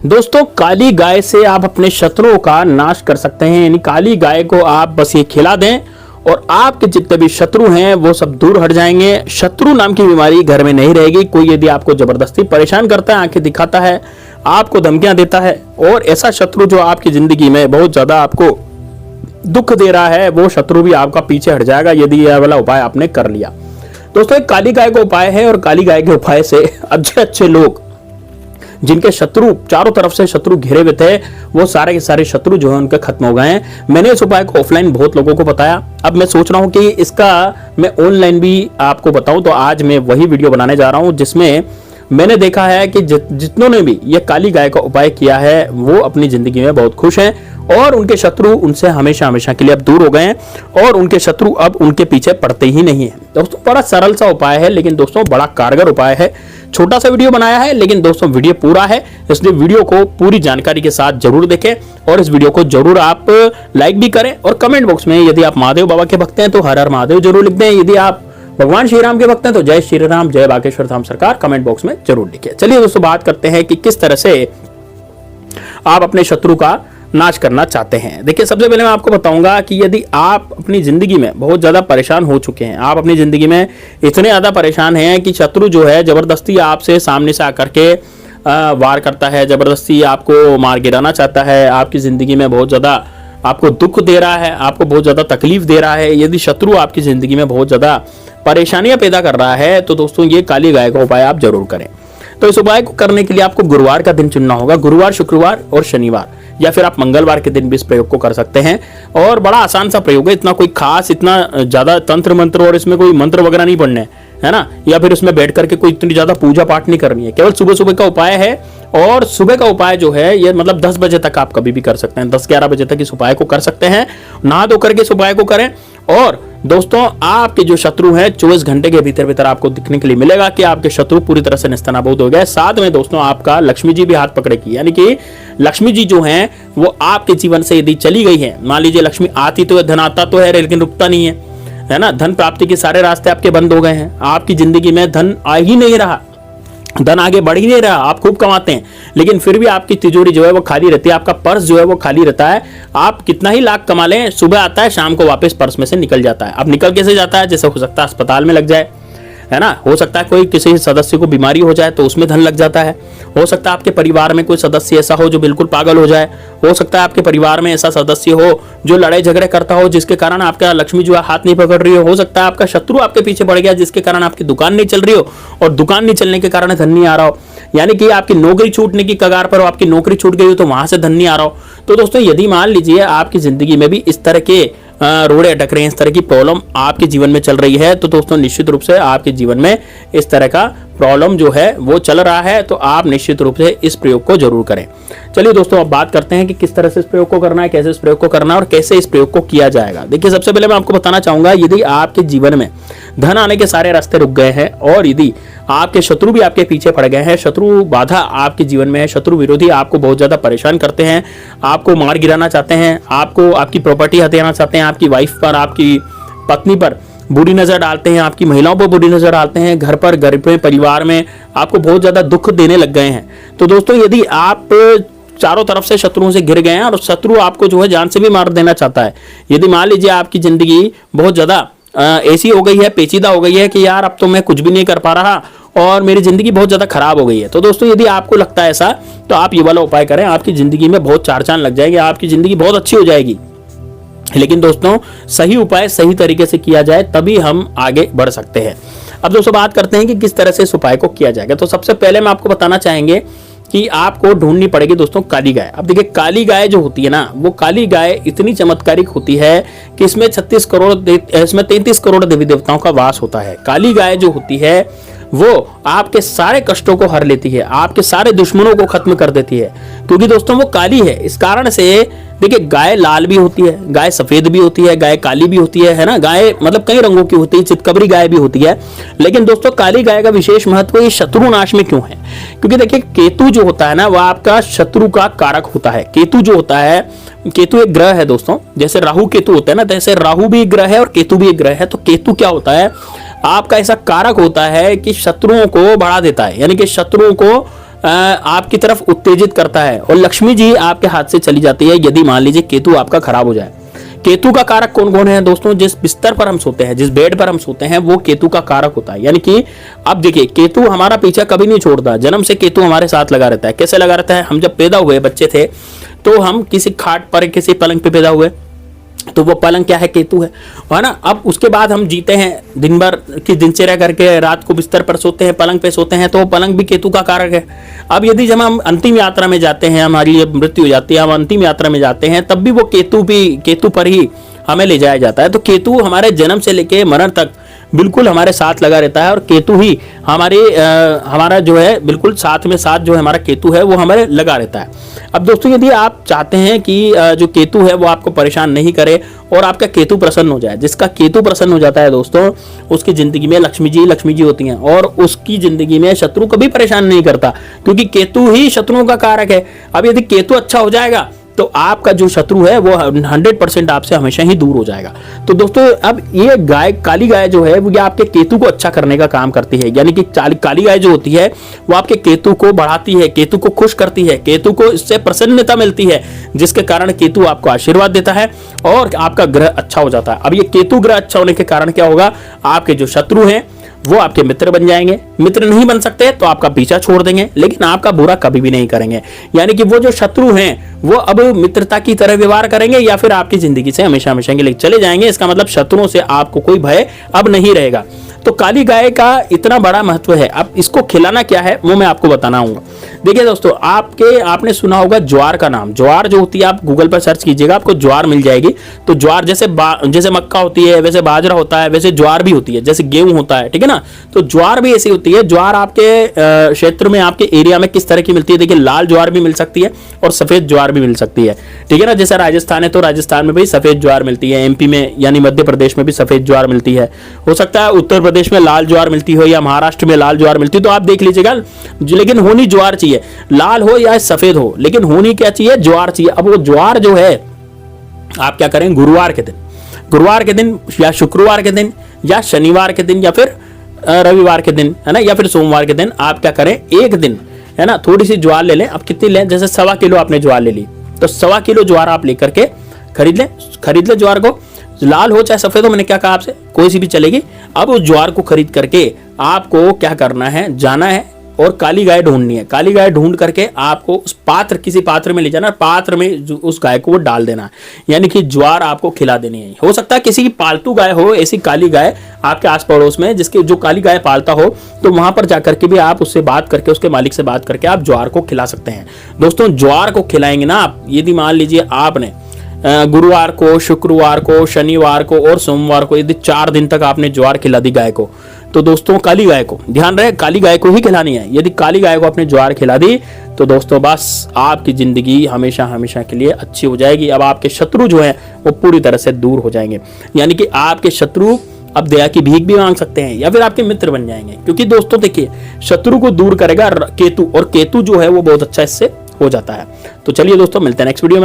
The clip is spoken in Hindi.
दोस्तों काली गाय से आप अपने शत्रुओं का नाश कर सकते हैं। यानी काली गाय को आप बस ये खिला दें और आपके जितने भी शत्रु हैं वो सब दूर हट जाएंगे। शत्रु नाम की बीमारी घर में नहीं रहेगी। कोई यदि आपको जबरदस्ती परेशान करता है, आंखें दिखाता है, आपको धमकियां देता है और ऐसा शत्रु जो आपकी जिंदगी में बहुत ज्यादा आपको दुख दे रहा है, वो शत्रु भी आपका पीछे हट जाएगा यदि यह वाला उपाय आपने कर लिया। दोस्तों एक काली गाय का उपाय है और काली गाय के उपाय से अच्छे अच्छे लोग जिनके शत्रु चारों तरफ से शत्रु घिरे हुए थे, वो सारे के सारे शत्रु जो है उनके खत्म हो गए हैं। मैंने इस उपाय को ऑफलाइन बहुत लोगों को बताया। अब मैं सोच रहा हूं कि इसका मैं ऑनलाइन भी आपको बताऊं, तो आज मैं वही वीडियो बनाने जा रहा हूं जिसमें मैंने देखा है कि जितनों ने भी ये काली गाय का उपाय किया है वो अपनी जिंदगी में बहुत खुश हैं और उनके शत्रु उनसे हमेशा हमेशा के लिए अब दूर हो गए हैं और उनके शत्रु अब उनके पीछे पड़ते ही नहीं है। दोस्तों बड़ा सरल सा उपाय है, लेकिन दोस्तों बड़ा कारगर उपाय है। छोटा सा वीडियो बनाया है, लेकिन दोस्तों वीडियो पूरा है, इसलिए वीडियो को पूरी जानकारी के साथ जरूर देखें और इस वीडियो को जरूर आप लाइक भी करें और कमेंट बॉक्स में यदि आप महादेव बाबा के भक्त हैं तो हर हर महादेव जरूर लिख दें। यदि आप भगवान श्री राम के भक्त हैं तो जय श्री राम, जय बागेश्वर धाम सरकार कमेंट बॉक्स में जरूर लिखिए। चलिए दोस्तों बात करते हैं कि किस तरह से आप अपने शत्रु का नाश करना चाहते हैं। देखिए सबसे पहले मैं आपको बताऊंगा कि यदि आप अपनी जिंदगी में बहुत ज्यादा परेशान हो चुके हैं, आप अपनी जिंदगी में इतने ज्यादा परेशान हैं कि शत्रु जो है जबरदस्ती आपसे सामने से आकर के वार करता है, जबरदस्ती आपको मार गिराना चाहता है, आपकी जिंदगी में बहुत ज्यादा आपको दुख दे रहा है, आपको बहुत ज्यादा तकलीफ दे रहा है, यदि शत्रु आपकी जिंदगी में बहुत ज्यादा परेशानियां पैदा कर रहा है, तो दोस्तों ये काली गाय का उपाय आप जरूर करें। तो इस उपाय को करने के लिए आपको गुरुवार का दिन चुनना होगा। गुरुवार, शुक्रवार और शनिवार, या फिर आप मंगलवार के दिन भी इस प्रयोग को कर सकते हैं। और बड़ा आसान सा प्रयोग है, इतना कोई खास, इतना ज्यादा तंत्र मंत्र और इसमें कोई मंत्र वगैरह नहीं पढ़ने है ना, या फिर उसमें बैठ करके कोई इतनी ज्यादा पूजा पाठ नहीं करनी है। केवल सुबह सुबह का उपाय है और सुबह का उपाय जो है ये मतलब 10 बजे तक आप कभी भी कर सकते हैं, 10-11 बजे तक इस उपाय को कर सकते हैं। नहा धो करके इस उपाय को करें और दोस्तों आपके जो शत्रु हैं 24 घंटे के भीतर भीतर आपको दिखने के लिए मिलेगा कि आपके शत्रु पूरी तरह से नेस्तनाबूद हो गए। साथ में दोस्तों आपका लक्ष्मी जी भी हाथ पकड़ेगी, यानी कि लक्ष्मी जी जो हैं वो आपके जीवन से यदि चली गई है, मान लीजिए लक्ष्मी आती तो है, धन आता तो है लेकिन रुकता नहीं है ना, धन प्राप्ति के सारे रास्ते आपके बंद हो गए हैं, आपकी जिंदगी में धन आ ही नहीं रहा, धन आगे बढ़ ही नहीं रहा, आप खूब कमाते हैं लेकिन फिर भी आपकी तिजोरी जो है वो खाली रहती है, आपका पर्स जो है वो खाली रहता है। आप कितना ही लाख कमा लें, सुबह आता है शाम को वापस पर्स में से निकल जाता है। अब निकल कैसे जाता है? जैसे हो सकता है अस्पताल में लग जाए, है ना, हो सकता है कोई किसी सदस्य को बीमारी हो जाए तो उसमें धन लग जाता है, हो सकता है आपके परिवार में कोई सदस्य ऐसा हो जो बिल्कुल पागल हो जाए, हो सकता है आपके परिवार में ऐसा सदस्य हो जो लड़ाई झगड़े करता हो जिसके कारण आपका लक्ष्मी जो है हाथ नहीं पकड़ रही हो सकता है आपका शत्रु आपके पीछे पड़ गया जिसके कारण आपकी दुकान नहीं चल रही हो और दुकान नहीं चलने के कारण धन नहीं आ रहा हो, यानी कि आपकी नौकरी छूटने की कगार पर हो, आपकी नौकरी छूट गई हो तो वहां से धन नहीं आ रहा हो। तो दोस्तों यदि मान लीजिए आपकी जिंदगी में भी इस तरह के रोड़े अटक रहे हैं, इस तरह की प्रॉब्लम आपके जीवन में चल रही है, तो दोस्तों निश्चित रूप से आपके जीवन में इस तरह का प्रॉब्लम जो है वो चल रहा है, तो आप निश्चित रूप से इस प्रयोग को जरूर करें। चलिए दोस्तों अब बात करते हैं कि किस तरह से इस प्रयोग को करना है, कैसे इस प्रयोग को करना है और कैसे इस प्रयोग को किया जाएगा। देखिए सबसे पहले मैं आपको बताना चाहूंगा, यदि आपके जीवन में धन आने के सारे रास्ते रुक गए हैं और यदि आपके शत्रु भी आपके पीछे पड़ गए हैं, शत्रु बाधा आपके जीवन में है, शत्रु विरोधी आपको बहुत ज्यादा परेशान करते हैं, आपको मार गिराना चाहते हैं, आपको आपकी प्रॉपर्टी हथियाना चाहते हैं, आपकी वाइफ पर, आपकी पत्नी पर बुरी नजर डालते हैं, आपकी महिलाओं पर बुरी नजर डालते हैं, घर पर, घर में, परिवार में आपको बहुत ज्यादा दुख देने लग गए हैं, तो दोस्तों यदि आप चारों तरफ से शत्रुओं से घिर गए हैं और शत्रु आपको जो है जान से भी मार देना चाहता है, यदि मान लीजिए आपकी जिंदगी बहुत ज्यादा ऐसी हो गई है, पेचीदा हो गई है कि यार अब तो मैं कुछ भी नहीं कर पा रहा और मेरी जिंदगी बहुत ज्यादा खराब हो गई है, तो दोस्तों यदि आपको लगता है ऐसा तो आप ये वाला उपाय करें, आपकी जिंदगी में बहुत चार चांद लग जाएंगे, आपकी जिंदगी बहुत अच्छी हो जाएगी। लेकिन दोस्तों सही उपाय सही तरीके से किया जाए तभी हम आगे बढ़ सकते हैं। अब दोस्तों बात करते हैं कि किस तरह से इस उपाय को किया जाएगा। तो सबसे पहले मैं आपको बताना चाहेंगे कि आपको ढूंढनी पड़ेगी दोस्तों काली गाय। अब देखिए काली गाय जो होती है ना, वो काली गाय इतनी चमत्कारिक होती है कि इसमें 33 करोड़ देवी देवताओं का वास होता है। काली गाय जो होती है वो आपके सारे कष्टों को हर लेती है, आपके सारे दुश्मनों को खत्म कर देती है, क्योंकि दोस्तों वो काली है। इस कारण से देखिए गाय लाल भी होती है, गाय सफेद भी होती है, गाय काली भी होती है ना, गाय मतलब कई रंगों की होती है, चितकबरी गाय भी होती है। लेकिन दोस्तों काली गाय का विशेष महत्व ये शत्रु नाश में क्यों है? क्योंकि देखिए केतु जो होता है ना वो आपका शत्रु का कारक होता है। केतु जो होता है, केतु एक ग्रह है दोस्तों, जैसे राहु केतु होता है ना, जैसे राहु भी एक ग्रह है और केतु भी एक ग्रह है। तो केतु क्या होता है? आपका ऐसा कारक होता है कि शत्रुओं को बढ़ा देता है, यानी कि शत्रुओं को आपकी तरफ उत्तेजित करता है और लक्ष्मी जी आपके हाथ से चली जाती है यदि मान लीजिए केतु आपका खराब हो जाए। केतु का कारक कौन कौन है दोस्तों? जिस बिस्तर पर हम सोते हैं, जिस बेड पर हम सोते हैं, वो केतु का कारक होता है। यानी कि अब देखिए, केतु हमारा पीछा कभी नहीं छोड़ता। जन्म से केतु हमारे साथ लगा रहता है। कैसे लगा रहता है? हम जब पैदा हुए, बच्चे थे, तो हम किसी खाट पर, किसी पलंग पे पैदा हुए, तो वो पलंग क्या है? केतु है ना। अब उसके बाद हम जीते हैं, दिन भर की दिनचर्या करके रात को बिस्तर पर सोते हैं, पलंग पे सोते हैं, तो वो पलंग भी केतु का कारक है। अब यदि जब हम अंतिम यात्रा में जाते हैं, हमारी मृत्यु हो जाती है, हम अंतिम यात्रा में जाते हैं, तब भी वो केतु पर ही हमें ले जाया जाता है। तो केतु हमारे जन्म से लेके मरण तक बिल्कुल हमारे साथ लगा रहता है और केतु ही हमारा जो है बिल्कुल साथ में साथ जो हमारा केतु है वो हमारे लगा रहता है। अब दोस्तों, यदि आप चाहते हैं कि जो केतु है वो आपको परेशान नहीं करे और आपका केतु प्रसन्न हो जाए, जिसका केतु प्रसन्न हो जाता है दोस्तों, उसकी जिंदगी में लक्ष्मी जी होती हैं और उसकी जिंदगी में शत्रु कभी परेशान नहीं करता, क्योंकि केतु ही शत्रुओं का कारक है। अब यदि केतु अच्छा हो जाएगा तो आपका जो शत्रु है वो 100% आपसे हमेशा ही दूर हो जाएगा। तो दोस्तों, अब ये गाय, काली गाय जो है वो ये आपके केतु को अच्छा करने का काम करती है। यानी कि काली गाय जो होती है वो आपके केतु को बढ़ाती है, केतु को खुश करती है, केतु को इससे प्रसन्नता मिलती है, जिसके कारण केतु आपको आशीर्वाद देता है और आपका ग्रह अच्छा हो जाता है। अब ये केतु ग्रह अच्छा होने के कारण क्या होगा? आपके जो शत्रु हैं वो आपके मित्र बन जाएंगे। मित्र नहीं बन सकते तो आपका पीछा छोड़ देंगे, लेकिन आपका बुरा कभी भी नहीं करेंगे। यानी कि वो जो शत्रु हैं वो अब मित्रता की तरह व्यवहार करेंगे या फिर आपकी जिंदगी से हमेशा हमेशा के लिए चले जाएंगे। इसका मतलब शत्रुओं से आपको कोई भय अब नहीं रहेगा। तो काली गाय का इतना बड़ा महत्व है। अब इसको खिलाना क्या है वो मैं आपको बताना हूँ। देखिए दोस्तों, आपने सुना होगा ज्वार का नाम। ज्वार जो होती है, आप गूगल पर सर्च कीजिएगा, आपको ज्वार मिल जाएगी। तो ज्वार जैसे मक्का होती है, वैसे बाजरा होता है, वैसे ज्वार भी होती है, जैसे गेहूं होता है, ठीक है ना। तो ज्वार भी ऐसी होती है। ज्वार आपके क्षेत्र में, आपके एरिया में किस तरह की मिलती है? देखिए, लाल ज्वार भी मिल सकती है और सफेद ज्वार भी मिल सकती है, ठीक है ना। जैसे राजस्थान है तो राजस्थान में भी सफेद ज्वार मिलती है, एमपी में यानी मध्य प्रदेश में भी सफेद ज्वार मिलती है। हो सकता है उत्तर प्रदेश में लाल ज्वार मिलती हो या महाराष्ट्र में लाल ज्वार मिलती हो, तो आप देख लीजिएगा। लेकिन होनी ज्वार चाहिए, लाल हो या सफेद हो, लेकिन होनी क्या चाहिए? ज्वार चाहिए। अब वो ज्वार जो है आप क्या करें? गुरुवार के दिन या शुक्रवार के दिन या शनिवार के दिन या फिर रविवार के दिन, है ना, या फिर सोमवार के दिन आप क्या करें? एक दिन, है ना, थोड़ी सी ज्वार ले लें। अब कितनी लें? जैसे 1.25 किलो आपने ज्वार ले ली, तो 1.25 किलो ज्वार आप लेकर के खरीद ले ज्वार को। लाल हो चाहे सफेद हो, मैंने क्या कहा आपसे, कोई सी भी चलेगी। अब उस ज्वार को खरीद करके आपको क्या करना है? जाना है और काली गाय ढूंढनी है। काली गाय ढूंढ करके आपको उस किसी पात्र में ले जाना, पात्र में उस गाय को वो डाल देना है, यानी कि ज्वार आपको खिला देनी है। हो सकता है किसी की पालतू गाय हो, ऐसी काली गाय आपके आस पड़ोस में जिसके जो काली गाय पालता हो, तो वहां पर जाकर के भी आप उससे बात करके, उसके मालिक से बात करके आप ज्वार को खिला सकते हैं। दोस्तों, ज्वार को खिलाएंगे ना आप, यदि मान लीजिए आपने गुरुवार को, शुक्रवार को, शनिवार को और सोमवार को यदि 4 दिन तक आपने ज्वार खिला दी गाय को, तो दोस्तों काली गाय को, ध्यान रहे, काली गाय को ही खिलानी है। यदि काली गाय को आपने ज्वार खिला दी तो दोस्तों बस आपकी जिंदगी हमेशा हमेशा के लिए अच्छी हो जाएगी। अब आपके शत्रु जो है वो पूरी तरह से दूर हो जाएंगे। यानी कि आपके शत्रु अब दया की भीख भी मांग सकते हैं या फिर आपके मित्र बन जाएंगे, क्योंकि दोस्तों देखिए, शत्रु को दूर करेगा केतु, और केतु जो है वो बहुत अच्छा इससे हो जाता है। तो चलिए दोस्तों, मिलते हैं नेक्स्ट वीडियो में।